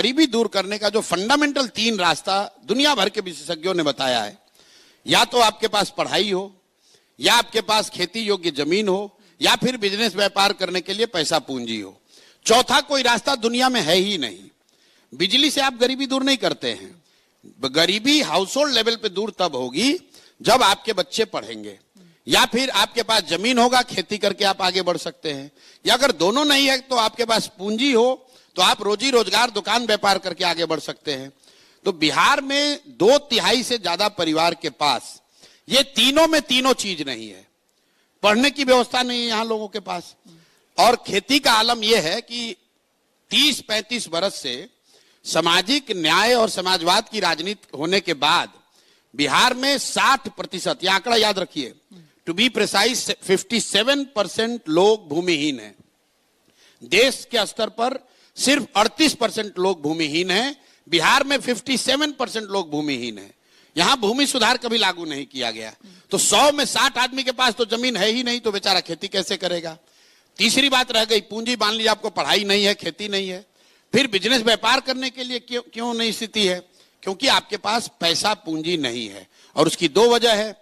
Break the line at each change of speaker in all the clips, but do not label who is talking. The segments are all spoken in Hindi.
गरीबी दूर करने का जो फंडामेंटल 3 रास्ता दुनिया भर के विशेषज्ञों ने बताया है, या तो आपके पास पढ़ाई हो, या आपके पास खेती योग्य जमीन हो, या फिर बिजनेस व्यापार करने के लिए पैसा पूंजी हो। चौथा कोई रास्ता दुनिया में है ही नहीं। बिजली से आप गरीबी दूर नहीं करते हैं। गरीबी हाउस होल्ड लेवल पे दूर तब होगी जब आपके बच्चे पढ़ेंगे, या फिर आपके पास जमीन होगा, खेती करके आप आगे बढ़ सकते हैं, या अगर दोनों नहीं है तो आपके पास पूंजी हो तो आप रोजी रोजगार दुकान व्यापार करके आगे बढ़ सकते हैं। तो बिहार में 2/3 से ज्यादा परिवार के पास ये तीनों में तीनों चीज नहीं है। पढ़ने की व्यवस्था नहीं है यहाँ लोगों के पास, और खेती का आलम यह है कि 30-35 बरस से सामाजिक न्याय और समाजवाद की राजनीति होने के बाद बिहार में 60%, यह आंकड़ा याद रखिए, टू बी प्रिसाइज 57% लोग भूमिहीन हैं। देश के स्तर पर सिर्फ 38% लोग भूमिहीन हैं। बिहार में 57% लोग भूमिहीन हैं। यहां भूमि सुधार कभी लागू नहीं किया गया। तो 100 में 60 आदमी के पास तो जमीन है ही नहीं, तो बेचारा खेती कैसे करेगा। तीसरी बात रह गई पूंजी। मान लीजिए आपको पढ़ाई नहीं है, खेती नहीं है, फिर बिजनेस व्यापार करने के लिए क्यों नहीं स्थिति है? क्योंकि आपके पास पैसा पूंजी नहीं है। और उसकी 2 वजह है।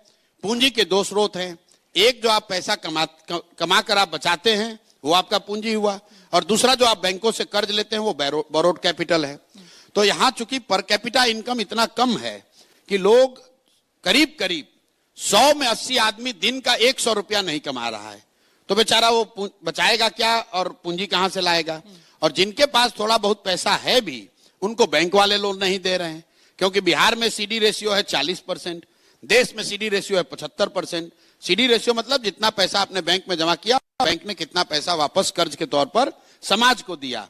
पूंजी के 2 स्रोत हैं। एक, जो आप पैसा कमा कर आप बचाते हैं, वो आपका पूंजी हुआ, और दूसरा जो आप बैंकों से कर्ज लेते हैं वो बोरोड कैपिटल है। तो यहां चूंकि पर कैपिटा इनकम इतना कम है कि लोग करीब 100 में 80 आदमी दिन का 100 रुपया नहीं कमा रहा है, तो बेचारा वो बचाएगा क्या और पूंजी कहां से लाएगा? और जिनके पास थोड़ा बहुत पैसा है भी, उनको बैंक वाले लोन नहीं दे रहे हैं, क्योंकि बिहार में सीडी रेशियो है 40%, देश में सीडी रेशियो है 75%। सीडी रेशियो मतलब जितना पैसा आपने बैंक में जमा किया, बैंक ने कितना पैसा वापस कर्ज के तौर पर समाज को दिया।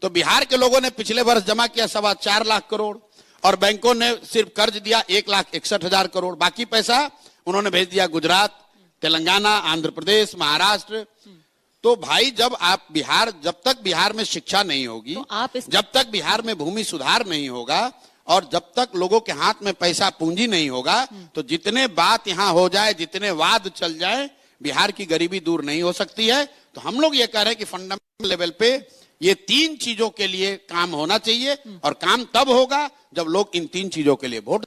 तो बिहार के लोगों ने पिछले वर्ष जमा किया 4.25 लाख करोड़, और बैंकों ने सिर्फ कर्ज दिया 1,61,000 करोड़। बाकी पैसा उन्होंने भेज दिया गुजरात, तेलंगाना, आंध्र प्रदेश, महाराष्ट्र। तो भाई, जब तक बिहार में शिक्षा नहीं होगी, तो जब तक बिहार में भूमि सुधार नहीं होगा, और जब तक लोगों के हाथ में पैसा पूंजी नहीं होगा, तो जितने बात यहां हो जाए, जितने वाद चल जाए, बिहार की गरीबी दूर नहीं हो सकती है। तो हम लोग ये कह रहे हैं कि फंडामेंटल लेवल पे ये 3 चीजों के लिए काम होना चाहिए, और काम तब होगा जब लोग इन 3 चीजों के लिए वोट